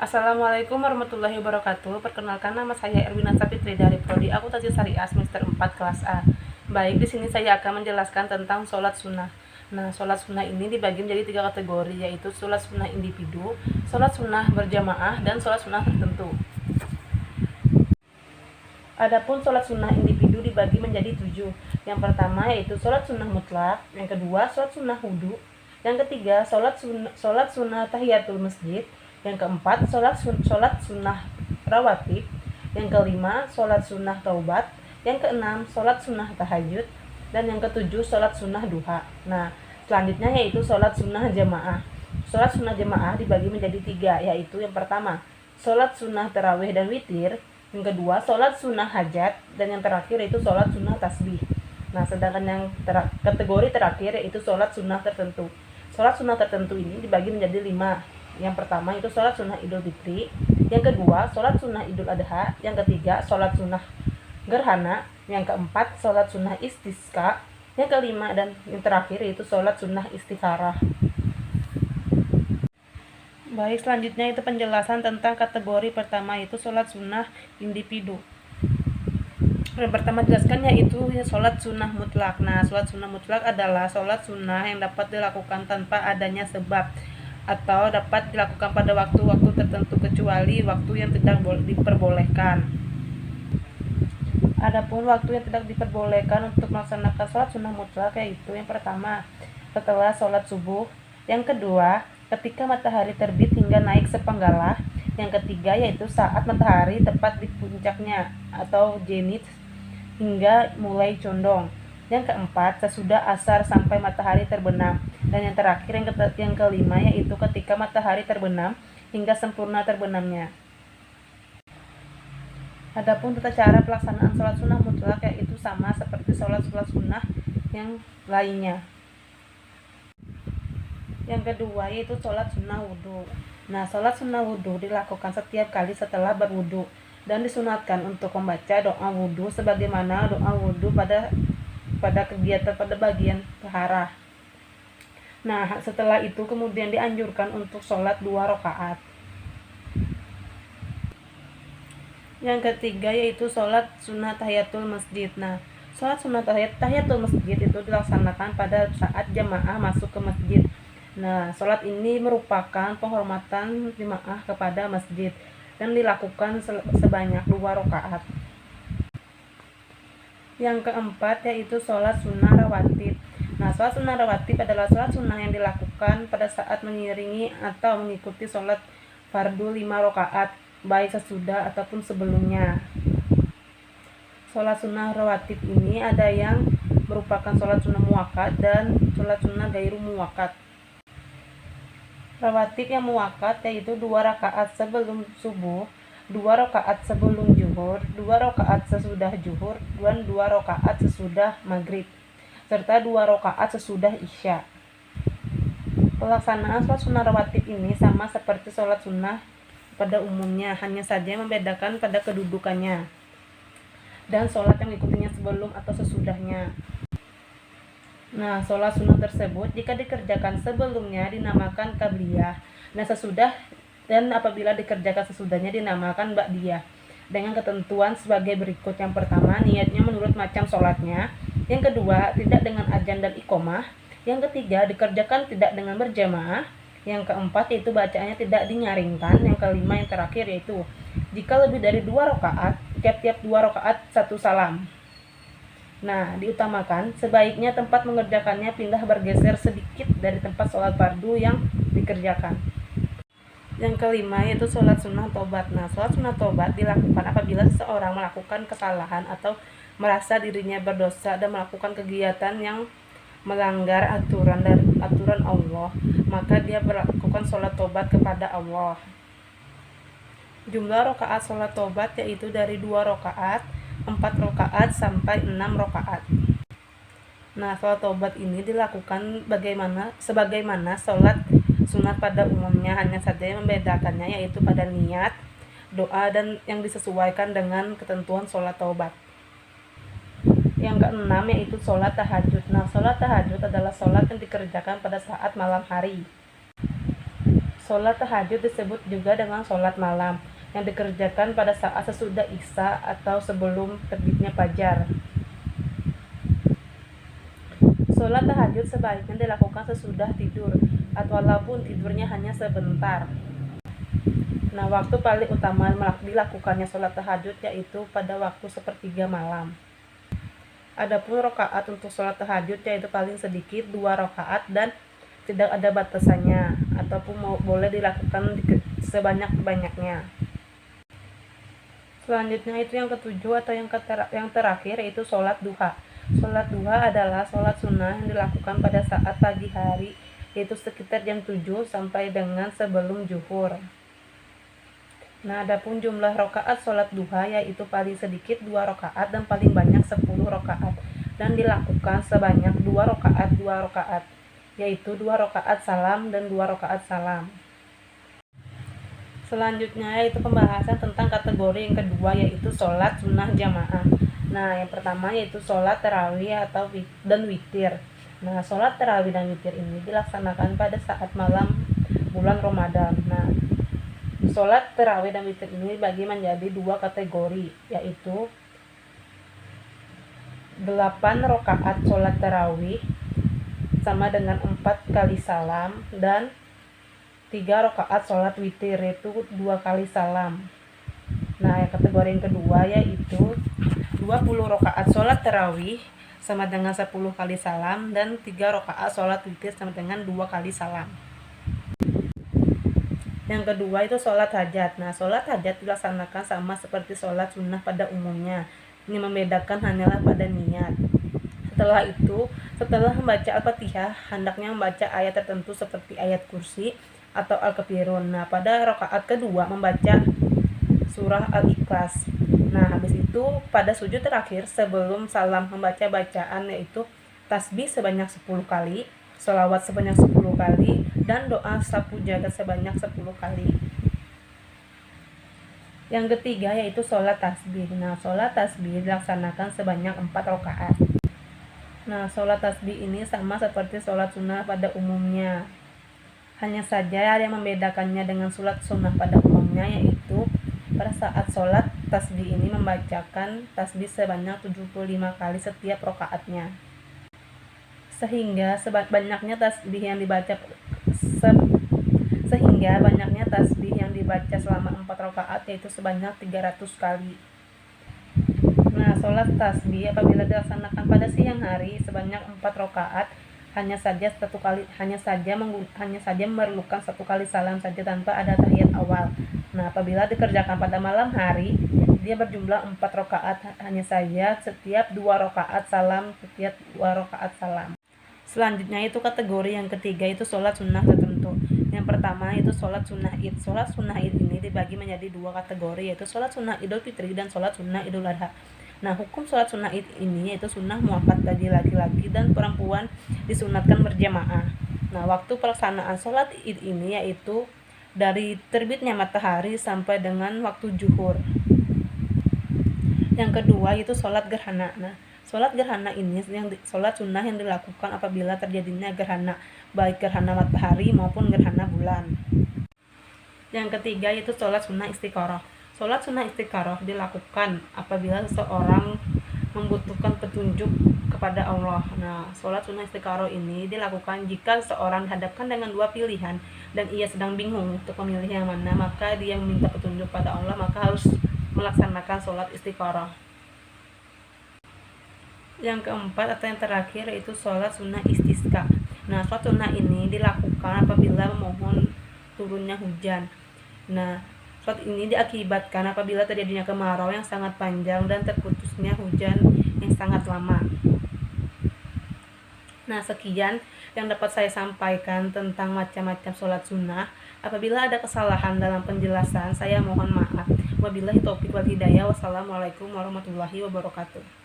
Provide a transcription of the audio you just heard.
Assalamualaikum warahmatullahi wabarakatuh. Perkenalkan, nama saya Erwina Sapitri dari Prodi Akuntansi Syariah semester 4 kelas A. Baik, di sini saya akan menjelaskan tentang sholat sunnah. Nah, sholat sunnah ini dibagi menjadi 3 kategori, yaitu sholat sunnah individu, sholat sunnah berjamaah, dan sholat sunnah tertentu. Adapun sholat sunnah individu dibagi menjadi 7. Yang pertama yaitu sholat sunnah mutlak, yang kedua sholat sunnah wudhu, yang ketiga sholat sunnah tahiyatul masjid, yang keempat sholat sunnah rawatib, yang kelima sholat sunnah taubat, yang keenam sholat sunnah tahajud, dan yang ketujuh sholat sunnah duha. Nah, selanjutnya yaitu sholat sunnah jamaah. Sholat sunnah jamaah dibagi menjadi 3, yaitu yang pertama sholat sunnah tarawih dan witir, yang kedua sholat sunnah hajat, dan yang terakhir yaitu sholat sunnah tasbih. Nah, sedangkan yang kategori terakhir yaitu sholat sunnah tertentu. Sholat sunnah tertentu ini dibagi menjadi 5. Yang pertama itu sholat sunnah idul fitri, yang kedua sholat sunnah idul adha, yang ketiga sholat sunnah gerhana, yang keempat sholat sunnah istisqa, yang kelima dan yang terakhir yaitu sholat sunnah istikharah. Baik, selanjutnya itu penjelasan tentang kategori pertama, yaitu sholat sunnah individu. Yang pertama jelaskan yaitu sholat sunnah mutlak. Nah, sholat sunnah mutlak adalah sholat sunnah yang dapat dilakukan tanpa adanya sebab, atau dapat dilakukan pada waktu-waktu tertentu kecuali waktu yang tidak diperbolehkan. Adapun waktu yang tidak diperbolehkan untuk melaksanakan sholat sunnah mutlak yaitu yang pertama setelah sholat subuh, yang kedua ketika matahari terbit hingga naik sepenggalah, yang ketiga yaitu saat matahari tepat di puncaknya atau zenith hingga mulai condong, yang keempat sesudah asar sampai matahari terbenam, dan yang terakhir yang kelima yaitu ketika matahari terbenam hingga sempurna terbenamnya. Adapun tata cara pelaksanaan sholat sunnah mutlak yaitu sama seperti sholat sunnah yang lainnya. Yang kedua yaitu sholat sunnah wudhu. Nah, sholat sunnah wudhu dilakukan setiap kali setelah berwudhu dan disunatkan untuk membaca doa wudhu sebagaimana doa wudhu pada kegiatan pada bagian taharah. Nah, setelah itu kemudian dianjurkan untuk sholat 2 rakaat. Yang ketiga yaitu sholat sunnah tahiyatul masjid. Nah, sholat sunnah tahiyatul masjid itu dilaksanakan pada saat jamaah masuk ke masjid. Nah, sholat ini merupakan penghormatan jemaah kepada masjid dan dilakukan sebanyak 2 rakaat. Yang keempat yaitu sholat sunnah rawatib. Nah, sholat sunnah rawatib adalah sholat sunnah yang dilakukan pada saat mengiringi atau mengikuti sholat fardu 5 rakaat, baik sesudah ataupun sebelumnya. Sholat sunnah rawatib ini ada yang merupakan sholat sunnah muakkad dan sholat sunnah gairu muakkad. Rawatib yang muakkad yaitu 2 rakaat sebelum subuh, 2 rakaat sebelum zuhur, 2 rakaat sesudah zuhur, dan 2 rakaat sesudah maghrib, serta 2 rakaat sesudah isya. Pelaksanaan sholat sunnah rawatib ini sama seperti sholat sunnah pada umumnya, hanya saja membedakan pada kedudukannya dan sholat yang mengikutinya sebelum atau sesudahnya. Nah, sholat sunnah tersebut jika dikerjakan sebelumnya dinamakan qabliyah, dan apabila dikerjakan sesudahnya dinamakan ba'diyah, dengan ketentuan sebagai berikut. Yang pertama, niatnya menurut macam sholatnya. Yang kedua, tidak dengan adzan dan iqomah. Yang ketiga, dikerjakan tidak dengan berjamaah. Yang keempat, yaitu bacaannya tidak dinyaringkan. Yang kelima, yang terakhir yaitu jika lebih dari 2 rakaat, tiap-tiap 2 rakaat 1 salam. Nah, diutamakan sebaiknya tempat mengerjakannya pindah bergeser sedikit dari tempat sholat fardu yang dikerjakan. Yang kelima yaitu sholat sunnah tobat. Nah, sholat sunnah tobat dilakukan apabila seseorang melakukan kesalahan atau merasa dirinya berdosa dan melakukan kegiatan yang melanggar aturan Allah, maka dia melakukan sholat tobat kepada Allah. Jumlah rakaat sholat tobat yaitu dari 2 rakaat, 4 rakaat sampai 6 rakaat. Nah, sholat tobat ini dilakukan sebagaimana sholat sunat pada umumnya, hanya saja yang membedakannya yaitu pada niat, doa, dan yang disesuaikan dengan ketentuan sholat tobat. Yang keenam yaitu sholat tahajud. Nah, sholat tahajud adalah sholat yang dikerjakan pada saat malam hari. sholat tahajud disebut juga dengan sholat malam yang dikerjakan pada saat sesudah Isya atau sebelum terbitnya fajar. Sholat tahajud sebaiknya dilakukan sesudah tidur, atau walaupun tidurnya hanya sebentar. Nah, waktu paling utama dilakukannya sholat tahajud yaitu pada waktu sepertiga malam. Adapun rakaat untuk sholat tahajud yaitu paling sedikit 2 rakaat dan tidak ada batasannya, ataupun boleh dilakukan sebanyak-banyaknya. Selanjutnya itu yang ketujuh atau yang terakhir yaitu sholat duha. Sholat duha adalah sholat sunnah yang dilakukan pada saat pagi hari, yaitu sekitar jam 7 sampai dengan sebelum zuhur. Nah, adapun jumlah rakaat sholat duha yaitu paling sedikit 2 rakaat dan paling banyak 10 rakaat, dan dilakukan sebanyak 2 rakaat, yaitu 2 rakaat salam dan 2 rakaat salam. Selanjutnya yaitu pembahasan tentang kategori yang kedua yaitu sholat sunnah jamaah. Nah, yang pertama yaitu sholat tarawih dan witir. Nah, sholat tarawih dan witir ini dilaksanakan pada saat malam bulan Ramadan. Nah, sholat tarawih dan witir ini dibagi menjadi 2 kategori, yaitu 8 rakaat sholat tarawih sama dengan 4 kali salam, dan 3 rakaat sholat witir yaitu 2 kali salam. Nah, yang kategori yang kedua yaitu 20 rakaat sholat tarawih sama dengan 10 kali salam, dan 3 rakaat sholat witir sama dengan 2 kali salam. Yang kedua itu sholat hajat. Nah, sholat hajat dilaksanakan sama seperti sholat sunnah pada umumnya. Ini membedakan hanyalah pada niat. Setelah membaca Al-Fatihah, hendaknya membaca ayat tertentu seperti ayat kursi atau Al-Kafirun. Nah, pada rakaat kedua membaca surah Al-Ikhlas. Nah, habis itu pada sujud terakhir sebelum salam membaca bacaan yaitu tasbih sebanyak 10 kali, sholawat sebanyak 10 kali, dan doa sapu jagat sebanyak 10 kali. Yang ketiga yaitu sholat tasbih. Nah, sholat tasbih dilaksanakan sebanyak 4 rakaat. Nah, sholat tasbih ini sama seperti sholat sunnah pada umumnya. Hanya saja yang membedakannya dengan sholat sunnah pada umumnya yaitu pada saat sholat tasbih ini membacakan tasbih sebanyak 75 kali setiap rakaatnya. Sehingga banyaknya tasbih yang dibaca selama 4 rakaat yaitu sebanyak 300 kali. Nah, sholat tasbih apabila dilaksanakan pada siang hari sebanyak 4 rakaat hanya saja memerlukan 1 kali salam saja tanpa ada tahiyat awal. Nah, apabila dikerjakan pada malam hari dia berjumlah 4 rakaat hanya saja setiap 2 rakaat salam. Selanjutnya itu kategori yang ketiga itu sholat sunnah tertentu. Yang pertama itu sholat sunnah id. Sholat sunnah id ini dibagi menjadi 2 kategori yaitu sholat sunnah Idul Fitri dan sholat sunnah Idul Adha. Nah, hukum sholat sunnah id ini yaitu sunnah muakkad bagi laki-laki dan perempuan disunatkan berjamaah. Nah, waktu pelaksanaan sholat id ini yaitu dari terbitnya matahari sampai dengan waktu zuhur. Yang kedua itu sholat gerhana. Nah, sholat gerhana ini sholat sunnah yang dilakukan apabila terjadinya gerhana, baik gerhana matahari maupun gerhana bulan. Yang ketiga yaitu sholat sunnah istiqoroh. Sholat sunnah istiqoroh dilakukan apabila seseorang membutuhkan petunjuk kepada Allah. Nah, sholat sunnah istiqoroh ini dilakukan jika seseorang dihadapkan dengan 2 pilihan dan ia sedang bingung untuk memilih yang mana, maka dia meminta petunjuk pada Allah, maka harus melaksanakan sholat istiqoroh. Yang keempat atau yang terakhir yaitu sholat sunnah istisqa. Nah, sholat sunnah ini dilakukan apabila memohon turunnya hujan. Nah, sholat ini diakibatkan apabila terjadinya kemarau yang sangat panjang dan terputusnya hujan yang sangat lama. Nah, sekian yang dapat saya sampaikan tentang macam-macam sholat sunnah. Apabila ada kesalahan dalam penjelasan, saya mohon maaf. Wabillahi taufiq wal hidayah. Wassalamualaikum warahmatullahi wabarakatuh.